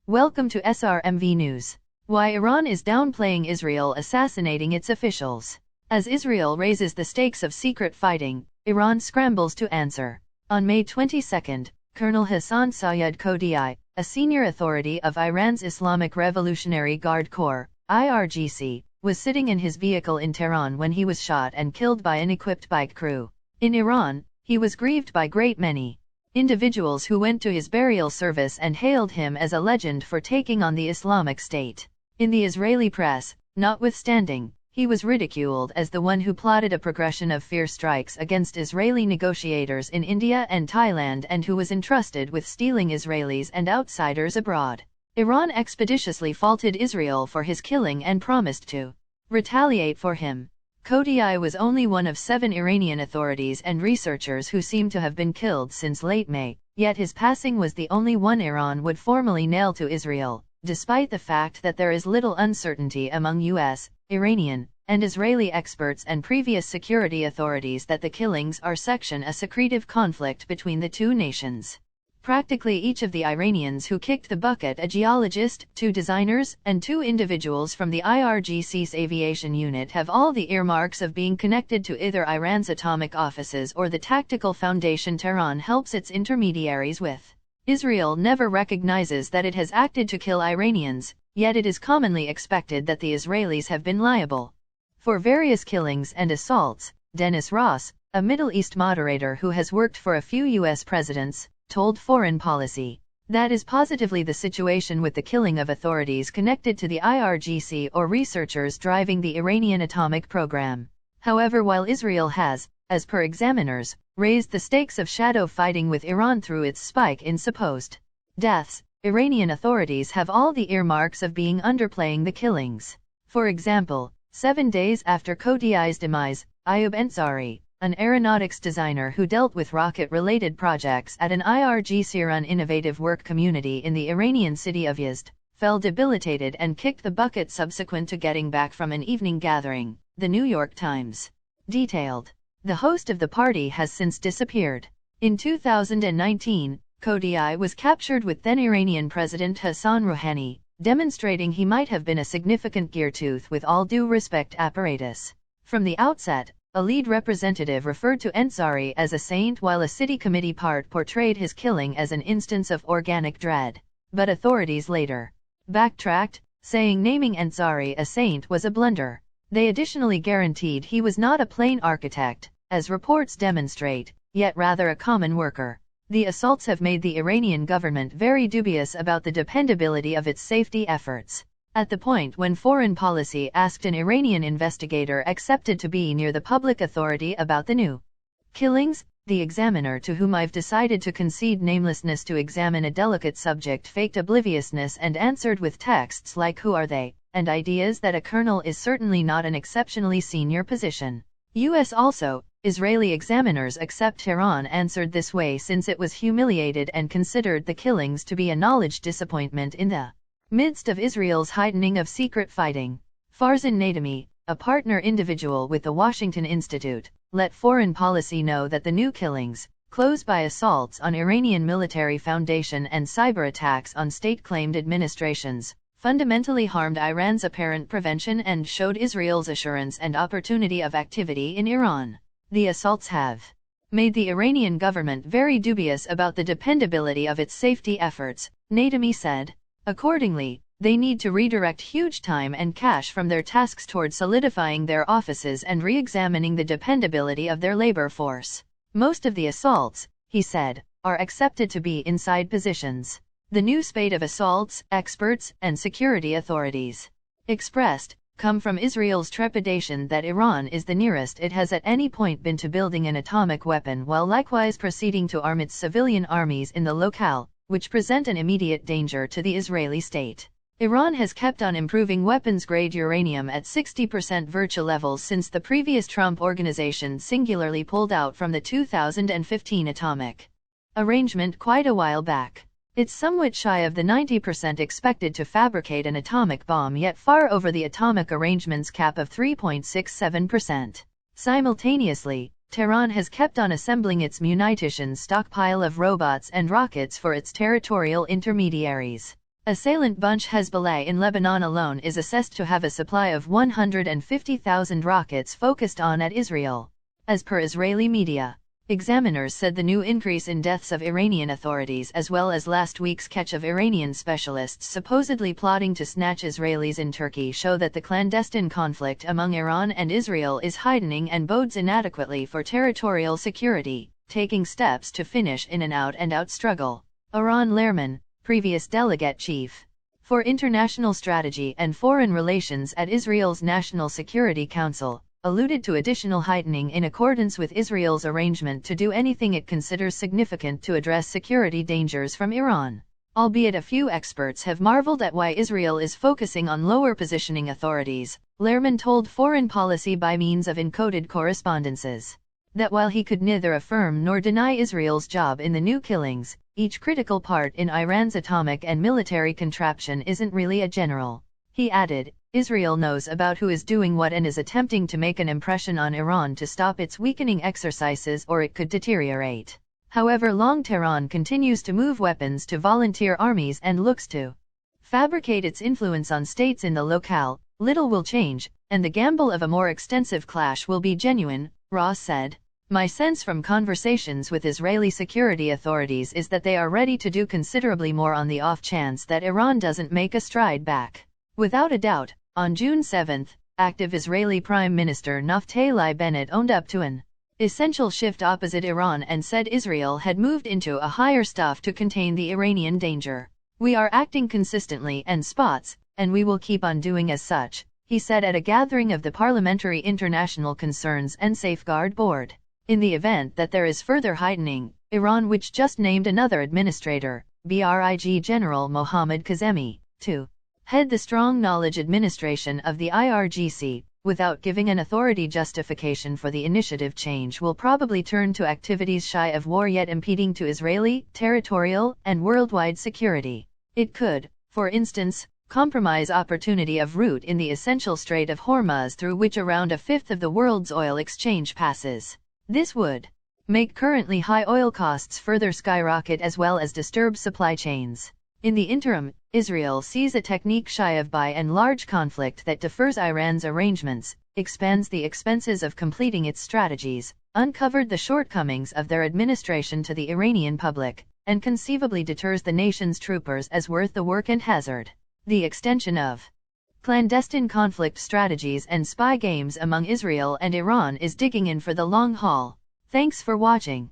Welcome to SRMV News. Why Iran is downplaying Israel assassinating its officials. As Israel raises the stakes of secret fighting, Iran scrambles to answer. On May 22, Colonel Hassan Sayyed Qodai, a senior authority of Iran's Islamic Revolutionary Guard Corps, IRGC, was sitting in his vehicle in Tehran when he was shot and killed by an equipped bike crew. In Iran, he was grieved by great many individuals who went to his burial service and hailed him as a legend for taking on the Islamic State. In the Israeli press, notwithstanding, he was ridiculed as the one who plotted a progression of fierce strikes against Israeli negotiators in India and Thailand and who was entrusted with stealing Israelis and outsiders abroad. Iran expeditiously faulted Israel for his killing and promised to retaliate for him. Qodai was only one of 7 Iranian authorities and researchers who seem to have been killed since late May, yet his passing was the only one Iran would formally nail to Israel, despite the fact that there is little uncertainty among U.S., Iranian, and Israeli experts and previous security authorities that the killings are a secretive conflict between the two nations. Practically each of the Iranians who kicked the bucket, a geologist, 2 designers, and 2 individuals from the IRGC's aviation unit, have all the earmarks of being connected to either Iran's atomic offices or the tactical foundation Tehran helps its intermediaries with. Israel never recognizes that it has acted to kill Iranians, yet it is commonly expected that the Israelis have been liable for various killings and assaults. Dennis Ross, a Middle East moderator who has worked for a few U.S. presidents, told Foreign Policy. That is positively the situation with the killing of authorities connected to the IRGC or researchers driving the Iranian atomic program. However, while Israel has, as per examiners, raised the stakes of shadow fighting with Iran through its spike in supposed deaths, Iranian authorities have all the earmarks of being underplaying the killings. For example, 7 days after Qodai's demise, Ayub Ansari, an aeronautics designer who dealt with rocket-related projects at an IRGC-run innovative work community in the Iranian city of Yazd, fell debilitated and kicked the bucket subsequent to getting back from an evening gathering, The New York Times detailed. The host of the party has since disappeared. In 2019, Qodai was captured with then-Iranian President Hassan Rouhani, demonstrating he might have been a significant gear-tooth with all due respect apparatus. From the outset, a lead representative referred to Ansari as a saint while a city committee part portrayed his killing as an instance of organic dread. But authorities later backtracked, saying naming Ansari a saint was a blunder. They additionally guaranteed he was not a plain architect, as reports demonstrate, yet rather a common worker. The assaults have made the Iranian government very dubious about the dependability of its safety efforts. At the point when Foreign Policy asked an Iranian investigator accepted to be near the public authority about the new killings, the examiner, to whom I've decided to concede namelessness to examine a delicate subject, faked obliviousness and answered with texts like "Who are they?" and ideas that a colonel is certainly not an exceptionally senior position. U.S. also, Israeli examiners accept Tehran answered this way since it was humiliated and considered the killings to be a knowledge disappointment in the midst of Israel's heightening of secret fighting. Farzan Nademi, a partner individual with the Washington Institute, let Foreign Policy know that the new killings, close by assaults on Iranian military foundation and cyber attacks on state-claimed administrations, fundamentally harmed Iran's apparent prevention and showed Israel's assurance and opportunity of activity in Iran. The assaults have made the Iranian government very dubious about the dependability of its safety efforts, Nademi said. Accordingly, they need to redirect huge time and cash from their tasks toward solidifying their offices and re-examining the dependability of their labor force. Most of the assaults, he said, are accepted to be inside positions. The new spate of assaults, experts, and security authorities expressed, come from Israel's trepidation that Iran is the nearest it has at any point been to building an atomic weapon, while likewise proceeding to arm its civilian armies in the locale, which present an immediate danger to the Israeli state. Iran has kept on improving weapons-grade uranium at 60% virtual levels since the previous Trump organization singularly pulled out from the 2015 atomic arrangement quite a while back. It's somewhat shy of the 90% expected to fabricate an atomic bomb, yet far over the atomic arrangement's cap of 3.67%. Simultaneously, Tehran has kept on assembling its munitions stockpile of robots and rockets for its territorial intermediaries. Assailant bunch Hezbollah in Lebanon alone is assessed to have a supply of 150,000 rockets focused on at Israel. As per Israeli media, examiners said the new increase in deaths of Iranian authorities as well as last week's catch of Iranian specialists supposedly plotting to snatch Israelis in Turkey show that the clandestine conflict among Iran and Israel is heightening and bodes inadequately for territorial security, taking steps to finish in an out-and-out struggle. Aron Lehrman, previous delegate chief for international strategy and foreign relations at Israel's National Security Council, alluded to additional heightening in accordance with Israel's arrangement to do anything it considers significant to address security dangers from Iran. Albeit a few experts have marveled at why Israel is focusing on lower positioning authorities, Lehrman told Foreign Policy by means of encoded correspondences that while he could neither affirm nor deny Israel's job in the new killings, each critical part in Iran's atomic and military contraption isn't really a general. He added, Israel knows about who is doing what and is attempting to make an impression on Iran to stop its weakening exercises or it could deteriorate. However long Tehran continues to move weapons to volunteer armies and looks to fabricate its influence on states in the locale, little will change, and the gamble of a more extensive clash will be genuine, Ross said. My sense from conversations with Israeli security authorities is that they are ready to do considerably more on the off chance that Iran doesn't make a stride back. Without a doubt, on June 7, active Israeli Prime Minister Naftali Bennett owned up to an essential shift opposite Iran and said Israel had moved into a higher stuff to contain the Iranian danger. We are acting consistently and spots, and we will keep on doing as such, he said at a gathering of the Parliamentary International Concerns and Safeguard Board. In the event that there is further heightening, Iran, which just named another administrator, Brig General Mohammad Kazemi, to head the Strong Knowledge Administration of the IRGC, without giving an authority justification for the initiative change, will probably turn to activities shy of war yet impeding to Israeli, territorial, and worldwide security. It could, for instance, compromise opportunity of route in the essential Strait of Hormuz through which around a fifth of the world's oil exchange passes. This would make currently high oil costs further skyrocket as well as disturb supply chains. In the interim, Israel sees a technique shy of by and large conflict that defers Iran's arrangements, expands the expenses of completing its strategies, uncovered the shortcomings of their administration to the Iranian public, and conceivably deters the nation's troopers as worth the work and hazard. The extension of clandestine conflict strategies and spy games among Israel and Iran is digging in for the long haul. Thanks for watching.